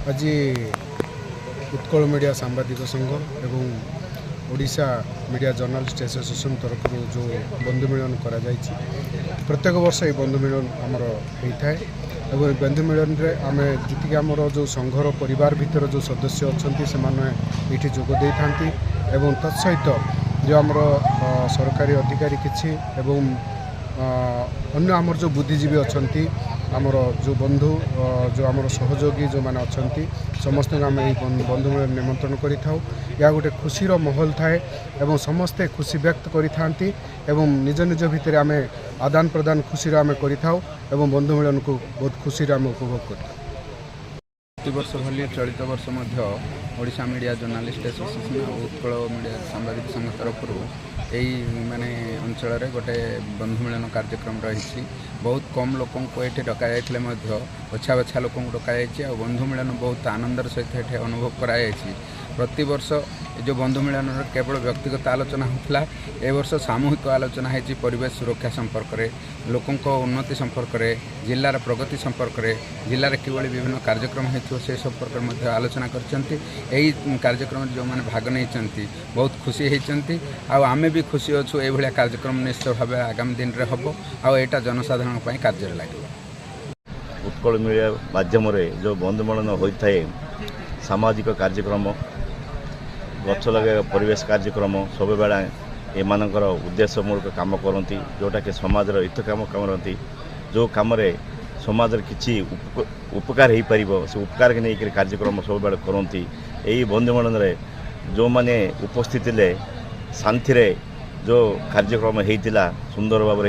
आज उत्कल मीडिया सांबादिक संघ एवं ओडिशा मीडिया जर्नलिस्ट एसोसिएशन तरफ जो बंधु मिलन करा प्रत्येक वर्ष ये बंधु मिलन आमर होता है और बंधु मिलन रे आम जी आमर जो संघर परिवार भितर जो सदस्य अच्छा से ये जोगदे था तत्सहित जो आमर सरकारी अधिकारी किसी एवं अन्य आमर जो बुद्धिजीवी अच्छा आमर जो बंधु जो आमर सहयोगी जो मैंने अच्छा समस्त आम बंधु मिलन निमंत्रण करा गोटे खुशीर माहौल थाए एवं समस्ते खुशी व्यक्त करि निज निज भितर आम आदान प्रदान खुशी आम कर बंधु मिलन को बहुत खुशी आम उपभोग कर वर्ष भली चलित वर्ष ओडिशा मीडिया जर्नलिस्ट एसोसिएशन और उत्कल मीडिया सांबादिक संघ तरफ यही माने अंचल गोटे बंधु मिलन कार्यक्रम रही बहुत कम लोक ये डक बछा बछा लोक डक बंधु मिलन बहुत आनंदर सहित ये अनुभव कराई प्रति वर्ष जो बंधु मिलन केवल व्यक्तिगत आलोचना होता ए वर्ष सामूहिक आलोचना है परिवेश सुरक्षा संपर्क में लोकों उन्नति संपर्क में जिलार प्रगति संपर्क में जिले में किभली विभिन्न कार्यक्रम हो से संपर्क में आलोचना करछंती कार्यक्रम जो मैंने भाग नहीं बहुत खुशी होती आमे भी खुशी अच्छु ये कार्यक्रम निश्चित भाव आगामी दिन में हम आईटा जनसाधारण कार्य लगे उत्कल मीडिया माध्यम जो बंधु मिलन होता है सामाजिक कार्यक्रम गछ लगे परिवेश कार्यक्रम सब बेला एमानकर उद्देश्यमूलक काम करती जोटा कि समाज हित काम करती जो कम समाज किसी उपकार हो पार से उपकार के नहीं कार्यक्रम सब बेले करती यही बंधु मिलन जो मैंने उपस्थित थे शांति जो कार्यक्रम होता सुंदर भाव